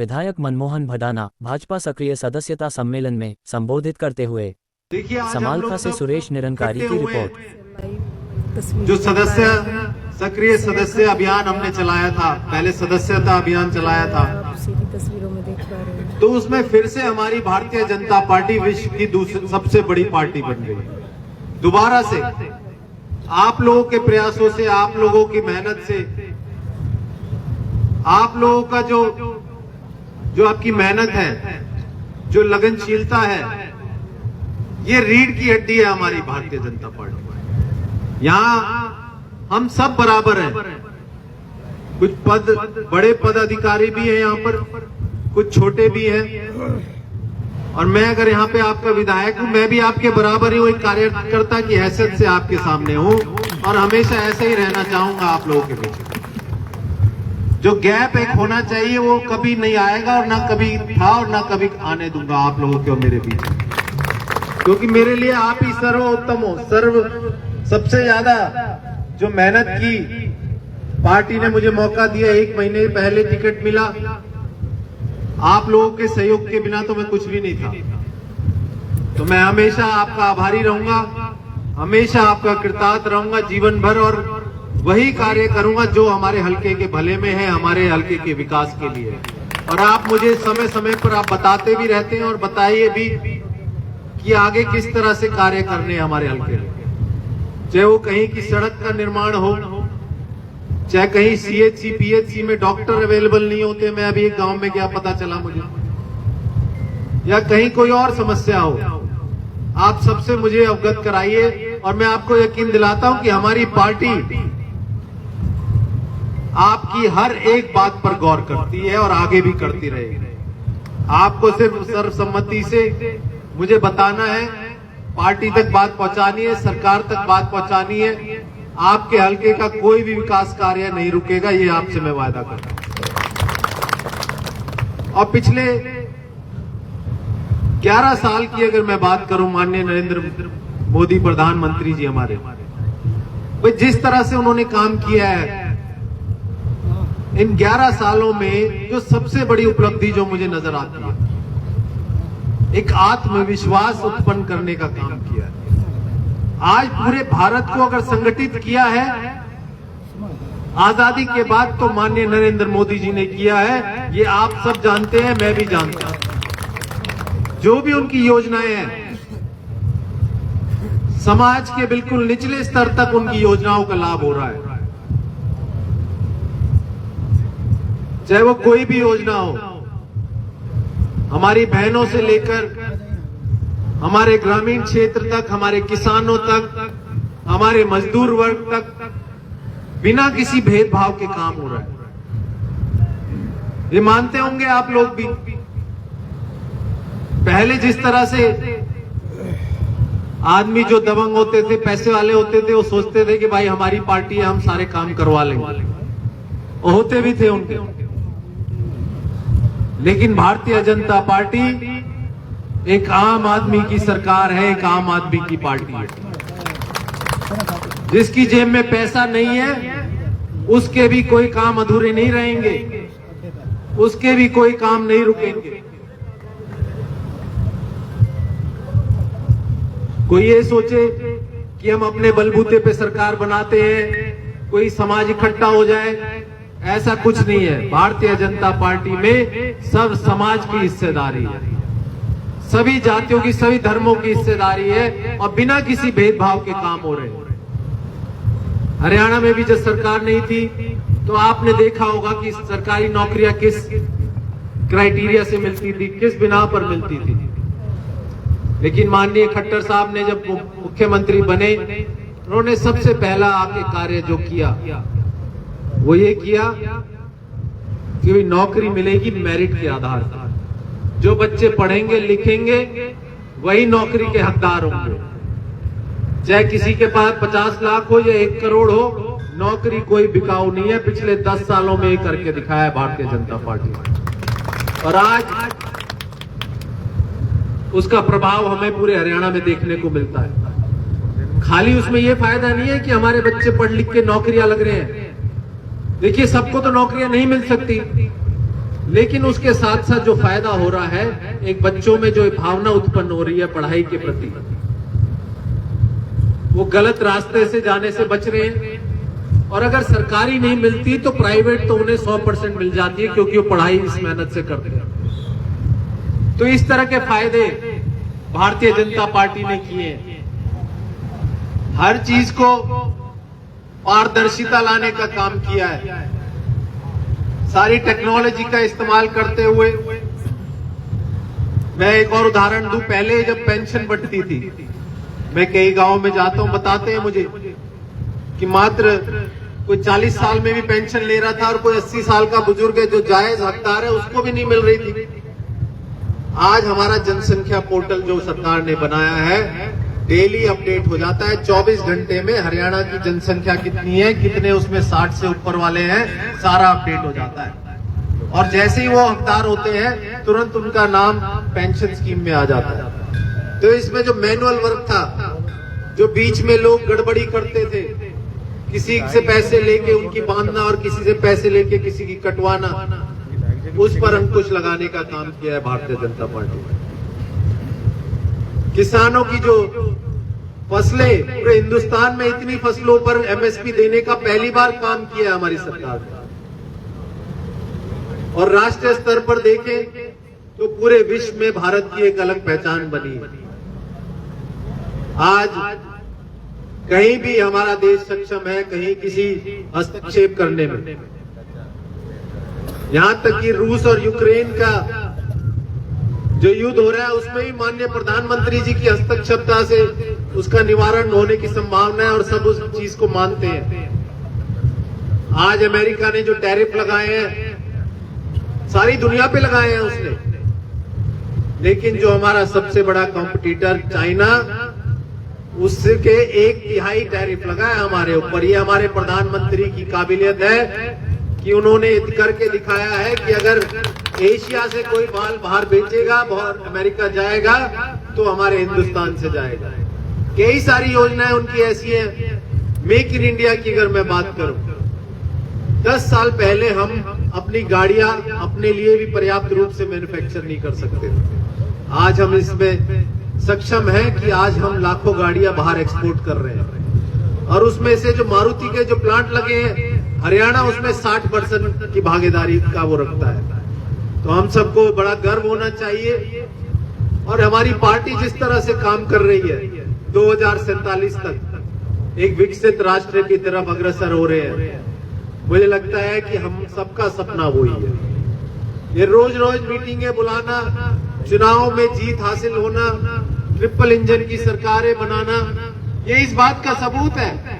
विधायक मनमोहन भडाना भाजपा सक्रिय सदस्यता सम्मेलन में संबोधित करते हुए। समालखा से सुरेश निरंकारी की रिपोर्ट। जो सक्रिय सदस्य अभियान हमने चलाया था, पहले सदस्यता अभियान चलाया था, तस्वीरों में देख पा रहे हैं, तो उसमें फिर से हमारी भारतीय जनता पार्टी विश्व की दूसरी सबसे बड़ी पार्टी बन गई। दोबारा से आप लोगों के प्रयासों से, आप लोगों की मेहनत से, आप लोगों का जो आपकी मेहनत है, जो लगनशीलता है, ये रीढ़ की हड्डी है हमारी भारतीय जनता पार्टी। यहाँ हम सब बराबर हैं। कुछ बड़े पदाधिकारी भी हैं यहाँ पर, कुछ छोटे भी हैं, और मैं अगर यहाँ पे आपका विधायक हूँ, मैं भी आपके बराबर ही हूँ, एक कार्यकर्ता की हैसियत से आपके सामने हूँ, और हमेशा ऐसे ही रहना चाहूंगा आप लोगों के बीच। जो गैप एक होना चाहिए वो कभी नहीं आएगा, और ना कभी था और ना कभी आने दूंगा आप लोगों के और मेरे बीच, क्योंकि मेरे लिए आप ही सर्वोत्तम हो। सबसे ज्यादा जो मेहनत की, पार्टी ने मुझे मौका दिया, 1 महीने पहले टिकट मिला, आप लोगों के सहयोग के बिना तो मैं कुछ भी नहीं था। तो मैं हमेशा आपका आभारी रहूंगा, हमेशा आपका कृतज्ञ रहूंगा जीवन भर, और वही कार्य करूंगा जो हमारे हल्के के भले में है, हमारे हल्के के विकास के लिए। और आप मुझे समय समय पर आप बताते भी रहते हैं, और बताइए भी कि आगे किस तरह से कार्य करने हैं हमारे हल्के में। चाहे वो कहीं की सड़क का निर्माण हो, चाहे कहीं CHC PHC में डॉक्टर अवेलेबल नहीं होते, मैं अभी एक गांव में गया, पता चला मुझे, या कहीं कोई और समस्या हो, आप सबसे मुझे अवगत कराइए। और मैं आपको यकीन दिलाता हूं कि हमारी पार्टी आपकी हर एक बात पर गौर करती है और आगे भी करती रहेगी। आपको सिर्फ सर्वसम्मति से मुझे बताना है, पार्टी तक बात पहुंचानी है, सरकार तक बात पहुंचानी है। आपके हल्के का कोई भी विकास कार्य नहीं रुकेगा, ये आपसे मैं वादा करता हूं। और पिछले 11 साल की अगर मैं बात करूं, माननीय नरेंद्र मोदी प्रधानमंत्री जी हमारे, भाई जिस तरह से उन्होंने काम किया है इन 11 सालों में, जो सबसे बड़ी उपलब्धि जो मुझे नजर आती है, एक आत्मविश्वास उत्पन्न करने का काम किया है। आज पूरे भारत को अगर संगठित किया है आजादी के बाद, तो माननीय नरेंद्र मोदी जी ने किया है। ये आप सब जानते हैं, मैं भी जानता हूं। जो भी उनकी योजनाएं हैं, समाज के बिल्कुल निचले स्तर तक उनकी योजनाओं का लाभ हो रहा है। चाहे वो कोई भी योजना हो, हमारी बहनों से लेकर हमारे ग्रामीण क्षेत्र तक, हमारे किसानों तक, हमारे मजदूर वर्ग तक, बिना किसी भेदभाव के काम हो रहा है। ये मानते होंगे आप लोग भी, पहले जिस तरह से आदमी जो दबंग होते थे, पैसे वाले होते थे, वो सोचते थे कि भाई हमारी पार्टी है, हम सारे काम करवा लेंगे, और होते भी थे उनके। लेकिन भारतीय जनता पार्टी एक आम आदमी की सरकार है, एक आम आदमी की पार्टी है। जिसकी जेब में पैसा नहीं है, उसके भी कोई काम अधूरे नहीं रहेंगे, उसके भी कोई काम नहीं रुकेंगे। कोई ये सोचे कि हम अपने बलबूते पे सरकार बनाते हैं, कोई समाज इकट्ठा हो जाए, ऐसा कुछ नहीं है। भारतीय जनता पार्टी में सब समाज की हिस्सेदारी है, सभी जातियों की, सभी धर्मों की हिस्सेदारी है, और बिना किसी भेदभाव के काम हो रहे हैं। हरियाणा में भी जब सरकार नहीं थी, तो आपने देखा होगा कि सरकारी नौकरियां किस क्राइटेरिया से मिलती थी, किस बिना पर मिलती थी। लेकिन माननीय खट्टर साहब ने जब मुख्यमंत्री बने, उन्होंने सबसे पहला आके कार्य जो किया वो ये किया कि नौकरी मिलेगी मेरिट के आधार पर। जो बच्चे पढ़ेंगे लिखेंगे वही नौकरी के हकदार होंगे। चाहे किसी के पास 50 लाख हो या 1 करोड़ हो, नौकरी कोई बिकाऊ नहीं है। पिछले 10 सालों में ये करके दिखाया है भारतीय जनता पार्टी, और आज उसका प्रभाव हमें पूरे हरियाणा में देखने को मिलता है। खाली उसमें ये फायदा नहीं है कि हमारे बच्चे पढ़ लिख के नौकरियां लग रहे हैं। देखिए, सबको तो नौकरियां नहीं मिल सकती, लेकिन उसके साथ साथ जो फायदा हो रहा है, एक बच्चों में जो भावना उत्पन्न हो रही है पढ़ाई के प्रति, वो गलत रास्ते से जाने से बच रहे हैं। और अगर सरकारी नहीं मिलती तो प्राइवेट तो उन्हें 100% मिल जाती है, क्योंकि वो पढ़ाई इस मेहनत से करते हैं। तो इस तरह के फायदे भारतीय जनता पार्टी ने किए हैं। हर चीज को पारदर्शिता लाने का काम किया है। सारी टेक्नोलॉजी का इस्तेमाल करते हुए, मैं एक और उदाहरण दूं। पहले जब पेंशन बढ़ती थी, मैं कई गांव में जाता हूं, बताते हैं मुझे कि मात्र कोई 40 साल में भी पेंशन ले रहा था और कोई 80 साल का बुजुर्ग है जो जायज हकदार है, उसको भी नहीं मिल रही थी। आज हमारा जनसंख्या पोर्टल जो सरकार ने बनाया है, डेली अपडेट हो जाता है। 24 घंटे में हरियाणा की जनसंख्या कितनी है, कितने उसमें 60 से ऊपर वाले हैं, सारा अपडेट हो जाता है। और जैसे ही वो हकदार होते हैं, तुरंत उनका नाम पेंशन स्कीम में आ जाता है। तो इसमें जो मैनुअल वर्क था, जो बीच में लोग गड़बड़ी करते थे, किसी से पैसे लेके उनकी बांधना और किसी से पैसे लेके किसी की कटवाना, उस पर अंकुश लगाने का काम किया है भारतीय जनता पार्टी ने। किसानों की जो फसलें, पूरे हिंदुस्तान में इतनी फसलों पर एमएसपी देने का पहली बार काम किया है हमारी सरकार ने। और राष्ट्रीय स्तर पर देखें तो पूरे विश्व में भारत की एक अलग पहचान बनी है। आज कहीं भी हमारा देश सक्षम है, कहीं किसी हस्तक्षेप करने में। यहां तक कि रूस और यूक्रेन का जो युद्ध हो रहा है, उसमें भी माननीय प्रधानमंत्री जी की हस्तक्षेपता से उसका निवारण होने की संभावना है और सब उस चीज को मानते हैं। आज अमेरिका ने जो टैरिफ लगाए हैं, सारी दुनिया पे लगाए हैं उसने, लेकिन जो हमारा सबसे बड़ा कॉम्पिटिटर चाइना, उसके 1/3 टैरिफ लगाया हमारे ऊपर। ये हमारे प्रधानमंत्री की काबिलियत है कि उन्होंने करके दिखाया है कि अगर एशिया से कोई माल बाहर बेचेगा, अमेरिका जाएगा, तो हमारे हिंदुस्तान से जाएगा। कई सारी योजनाएं उनकी ऐसी हैं। मेक इन इंडिया की अगर मैं बात करूं, 10 साल पहले हम अपनी गाड़ियां अपने लिए भी पर्याप्त रूप से मैन्युफैक्चर नहीं कर सकते थे। आज हम इसमें सक्षम हैं कि आज हम लाखों गाड़ियां बाहर एक्सपोर्ट कर रहे हैं। और उसमें से जो मारुति के जो प्लांट लगे हैं, हरियाणा उसमें 60% की भागीदारी का वो रखता है। तो हम सबको बड़ा गर्व होना चाहिए। और हमारी पार्टी जिस तरह से काम कर रही है, 2047 तक एक विकसित राष्ट्र की तरफ अग्रसर हो रहे हैं, मुझे लगता है कि हम सबका सपना वही है। ये रोज रोज मीटिंगें बुलाना, चुनाव में जीत हासिल होना, ट्रिपल इंजन की सरकारें बनाना, ये इस बात का सबूत है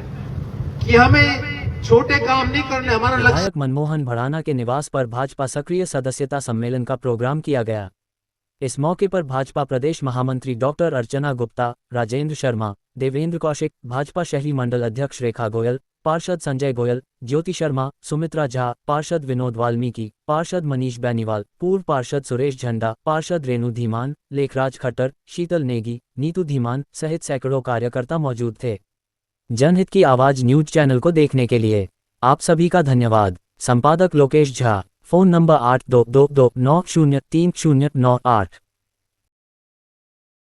कि हमें छोटे काम नहीं करने। हमारा लक्ष्य। विधायक मनमोहन भड़ाना के निवास पर भाजपा सक्रिय सदस्यता सम्मेलन का प्रोग्राम किया गया। इस मौके पर भाजपा प्रदेश महामंत्री डॉक्टर अर्चना गुप्ता, राजेंद्र शर्मा, देवेंद्र कौशिक, भाजपा शहरी मंडल अध्यक्ष रेखा गोयल, पार्षद संजय गोयल, ज्योति शर्मा, सुमित्रा झा, पार्षद विनोद वाल्मीकि, पार्षद मनीष बैनीवाल, पूर्व पार्षद सुरेश झंडा, पार्षद रेणु धीमान, लेखराज खट्टर, शीतल नेगी, नीतू धीमान सहित सैकड़ों कार्यकर्ता मौजूद थे। जनहित की आवाज न्यूज चैनल को देखने के लिए आप सभी का धन्यवाद। संपादक लोकेश झा। Phone number 8222903098।